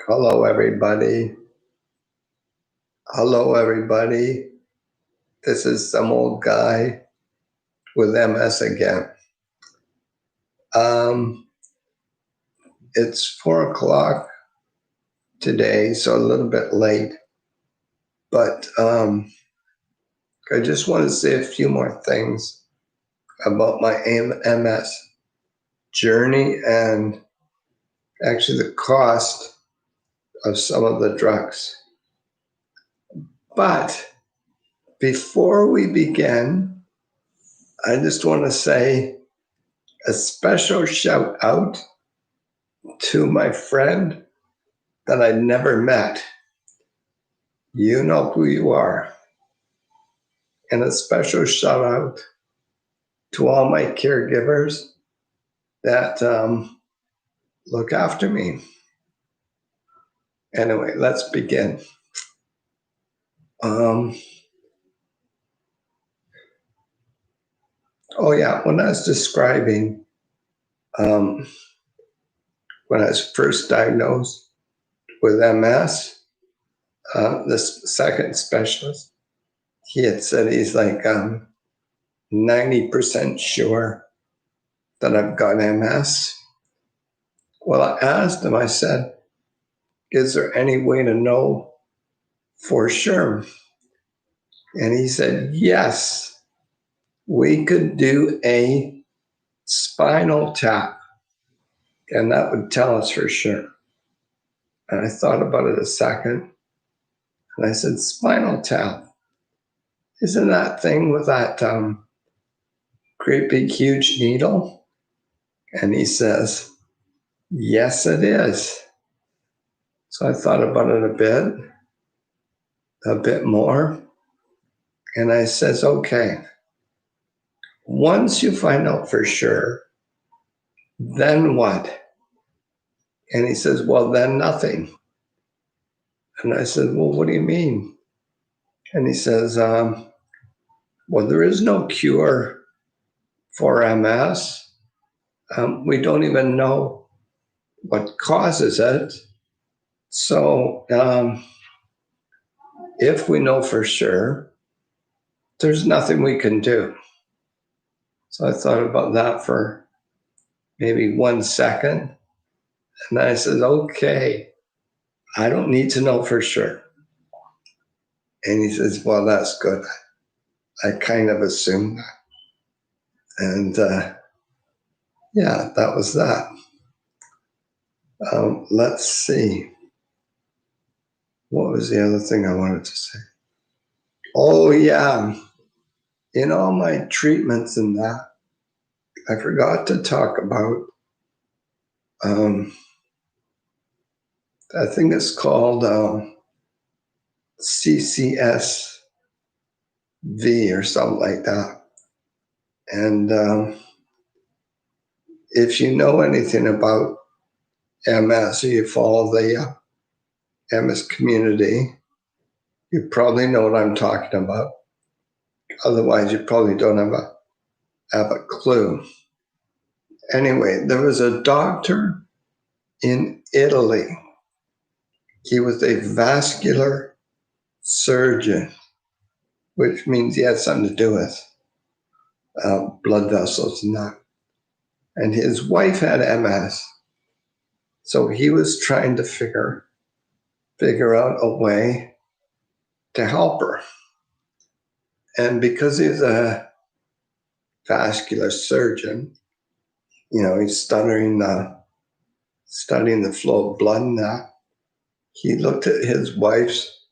Hello, everybody. Hello, everybody. This is some old guy with MS again. It's 4 o'clock today, so a little bit late, but I just want to say a few more things about my MS journey and actually the cost of some of the drugs. But before we begin, I just want to say a special shout out to my friend that I never met. You know who you are. And a special shout out to all my caregivers that look after me. Anyway, let's begin. When I was describing when I was first diagnosed with MS, this second specialist, he had said he's like 90% sure that I've got MS. Well, I asked him, I said, is there any way to know for sure? And he said, yes, we could do a spinal tap, and that would tell us for sure. And I thought about it a second, and I said, spinal tap, isn't that thing with that great big huge needle? And he says, yes, it is. So I thought about it a bit more, and I says, okay, once you find out for sure, then what? And he says, well, then nothing. And I said, well, what do you mean? And he says, well, there is no cure for MS. We don't even know what causes it. So if we know for sure, there's nothing we can do. So I thought about that for maybe 1 second. And I said, okay, I don't need to know for sure. And he says, well, that's good. I kind of assumed that. And that was that. Let's see. What was the other thing I wanted to say? Oh, yeah. In all my treatments and that, I forgot to talk about, I think it's called CCSV or something like that. And if you know anything about MS, or you follow the MS community, you probably know what I'm talking about. Otherwise, you probably don't have a clue. Anyway, there was a doctor in Italy. He was a vascular surgeon, which means he had something to do with blood vessels and that. And his wife had MS. So he was trying to figure out a way to help her. And because he's a vascular surgeon, he's studying the flow of blood and that. He looked at his wife's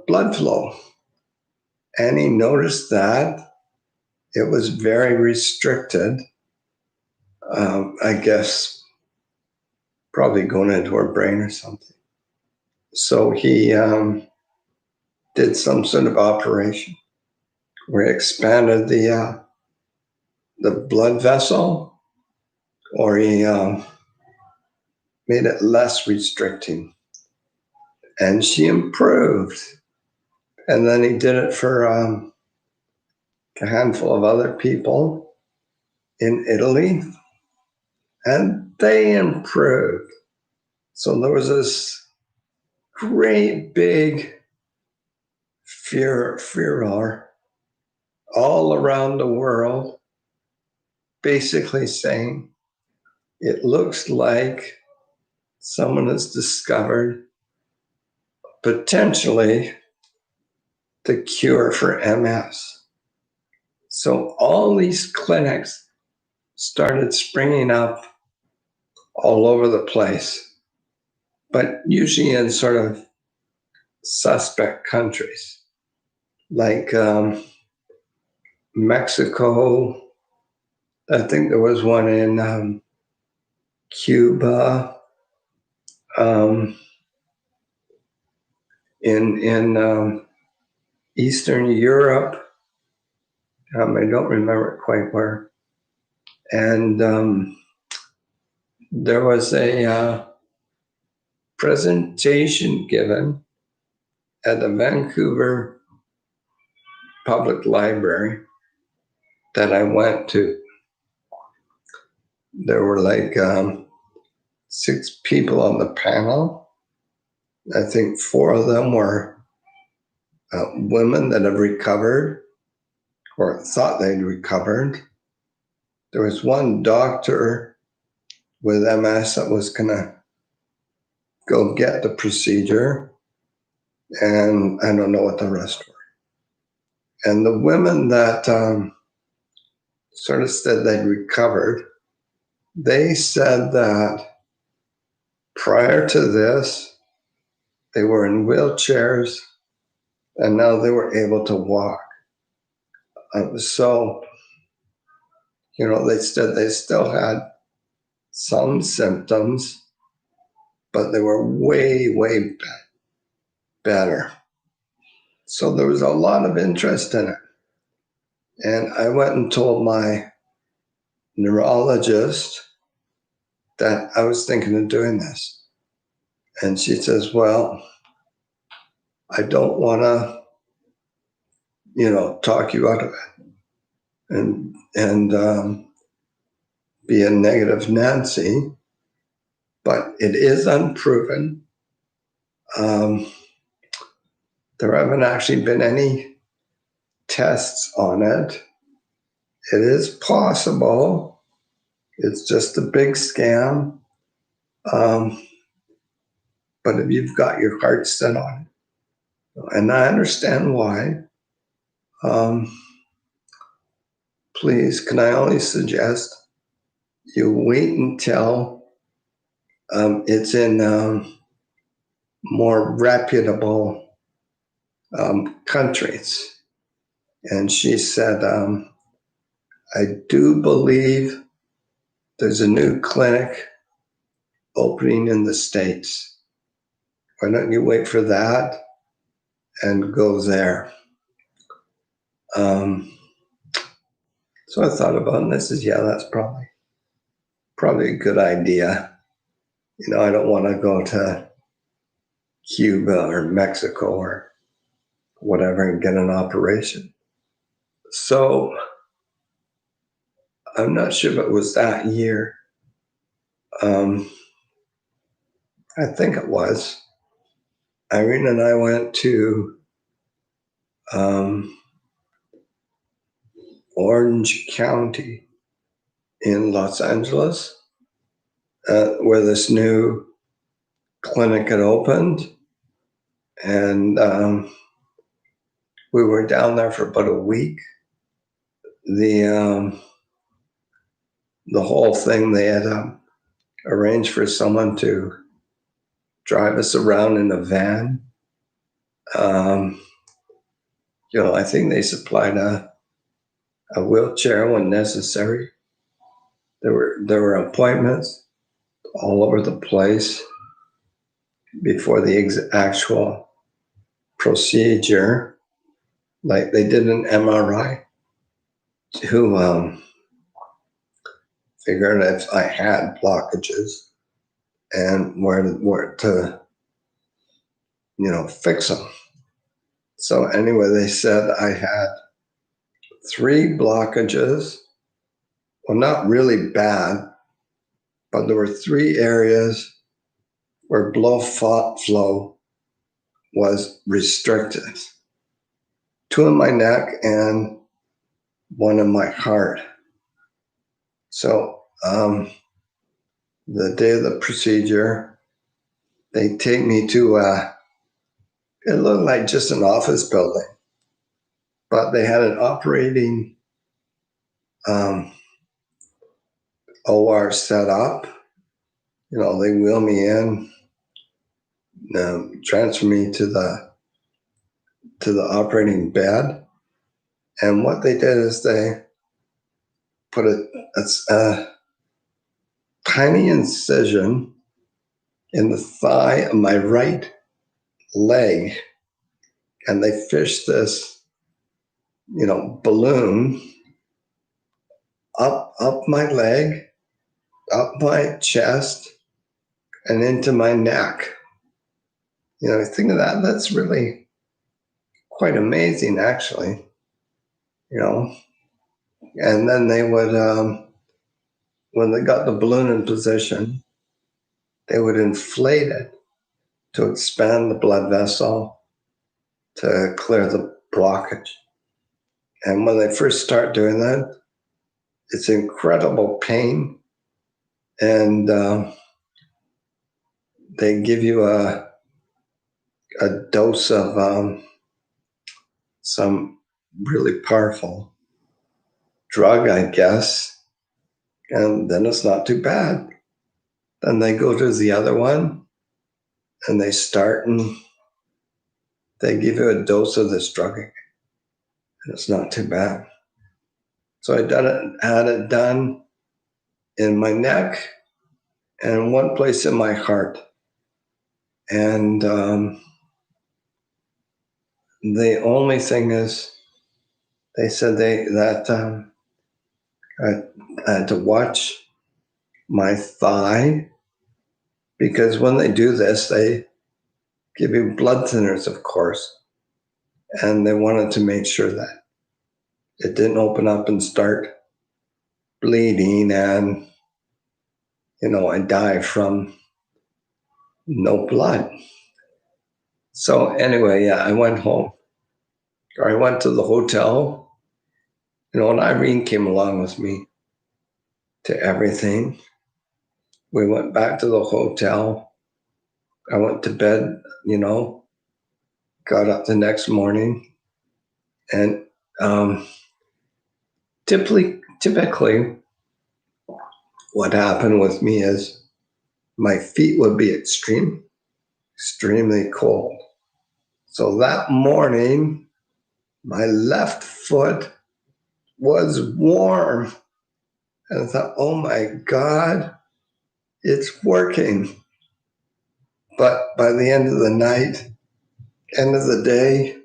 blood flow, and he noticed that it was very restricted. I guess probably going into her brain or something. So he did some sort of operation where he expanded the blood vessel, or he made it less restricting, and she improved. And then he did it for a handful of other people in Italy, and they improved. So there was this great big furor all around the world, basically saying it looks like someone has discovered potentially the cure for MS. So all these clinics started springing up all over the place, but usually in sort of suspect countries like Mexico. I think there was one in Cuba, um, in Eastern Europe. I don't remember quite where. And there was a presentation given at the Vancouver Public Library that I went to. There were like 6 people on the panel. I think 4 of them were women that have recovered or thought they'd recovered. There was one doctor with MS that was going to go get the procedure, and I don't know what the rest were. And the women that sort of said they'd recovered, they said that prior to this, they were in wheelchairs and now they were able to walk. So, they said they still had some symptoms, but they were way, way better. So there was a lot of interest in it. And I went and told my neurologist that I was thinking of doing this. And she says, well, I don't want to, talk you out of it and be a negative Nancy, but it is unproven. There haven't actually been any tests on it. It is possible. It's just a big scam. But if you've got your heart set on it, and I understand why, please, can I only suggest you wait until it's in more reputable countries. And she said, I do believe there's a new clinic opening in the States. Why don't you wait for that and go there? So I thought about it, and I said, yeah, that's probably a good idea. I don't want to go to Cuba or Mexico or whatever and get an operation. So I'm not sure if it was that year. I think it was. Irene and I went to Orange County in Los Angeles, where this new clinic had opened. And we were down there for about a week. The whole thing, they had arranged for someone to drive us around in a van. I think they supplied a wheelchair when necessary. There were appointments all over the place before the actual procedure. Like they did an MRI to figure out if I had blockages and where to fix them. So anyway, they said I had 3 blockages. Well, not really bad, but there were 3 areas where blood flow was restricted. 2 in my neck and 1 in my heart. So the day of the procedure, they take me to, it looked like just an office building, but they had an operating OR set up. You know, they wheel me in, transfer me to the operating bed. And what they did is they put a tiny incision in the thigh of my right leg, and they fished this, balloon up my leg, up my chest, and into my neck. Think of that. That's really quite amazing, actually. And then they would, when they got the balloon in position, they would inflate it to expand the blood vessel to clear the blockage. And when they first start doing that, it's incredible pain. And they give you a dose of some really powerful drug, I guess. And then it's not too bad. Then they go to the other one and they start and they give you a dose of this drug again. And it's not too bad. So I had it done in my neck and one place in my heart. And the only thing is, they said that I had to watch my thigh, because when they do this, they give you blood thinners, of course, and they wanted to make sure that it didn't open up and start bleeding and, I die from no blood. So anyway, yeah, I went home, or I went to the hotel, and Irene came along with me to everything. We went back to the hotel. I went to bed, got up the next morning, and typically what happened with me is my feet would be extremely cold. So that morning, my left foot was warm. And I thought, oh my God, it's working. But by the end of the night, end of the day,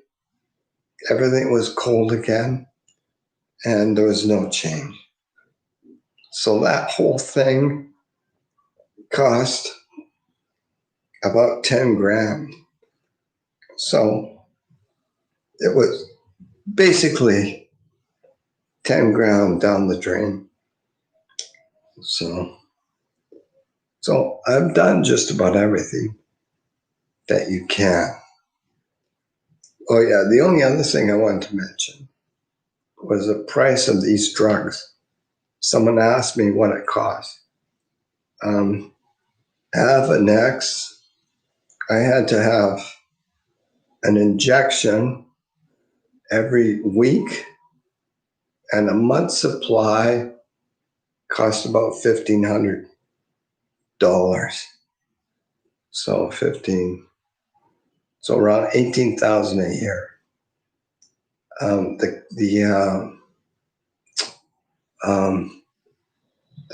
everything was cold again and there was no change. So that whole thing cost about 10 grand. So it was basically 10 grand down the drain. So I've done just about everything that you can. Oh yeah, the only other thing I wanted to mention was the price of these drugs. Someone asked me what it cost. Avonex, I had to have an injection every week, and a month's supply cost about $1,500. So around 18,000 a year.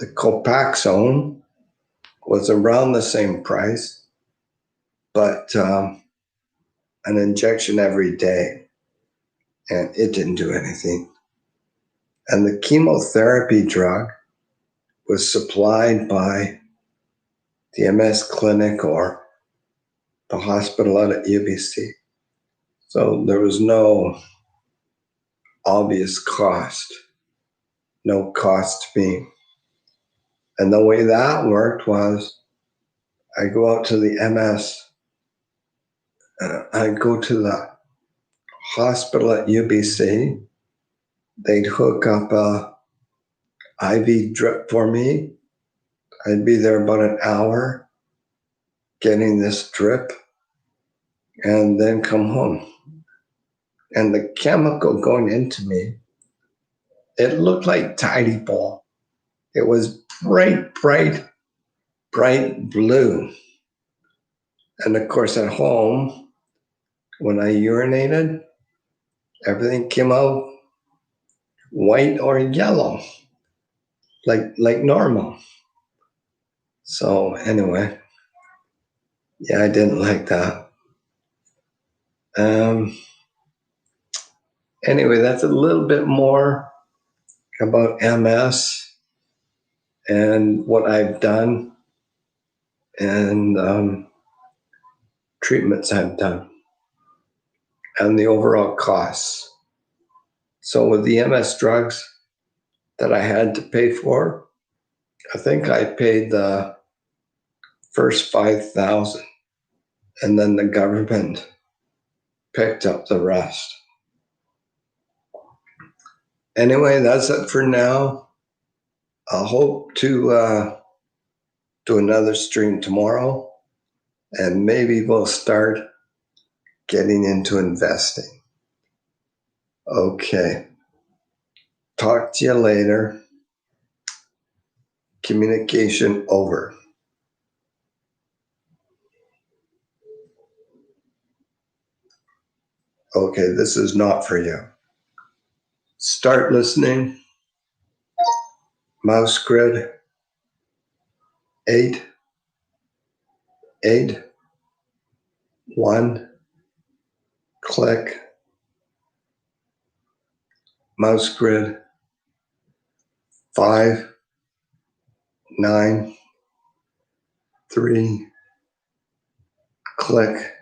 The Copaxone was around the same price, but an injection every day, and it didn't do anything. And the chemotherapy drug was supplied by the MS clinic or the hospital out at UBC. So there was no obvious cost, no cost to me. And the way that worked was I go out to the MS. I go to the hospital at UBC. They'd hook up a IV drip for me. I'd be there about an hour getting this drip and then come home. And the chemical going into me, it looked like Tidy Ball. It was bright, bright, bright blue. And of course, at home, when I urinated, everything came out white or yellow, like normal. So anyway, yeah, I didn't like that. Anyway, that's a little bit more about MS and what I've done and treatments I've done and the overall costs. So with the MS drugs that I had to pay for, I think I paid the first 5,000, and then the government picked up the rest. Anyway, that's it for now. I hope to do another stream tomorrow, and maybe we'll start getting into investing. Okay. Talk to you later. Communication over. Okay, this is not for you. Start listening. Mouse grid. 8, 8, 1, click. Mouse grid. 5, 9, 3, click.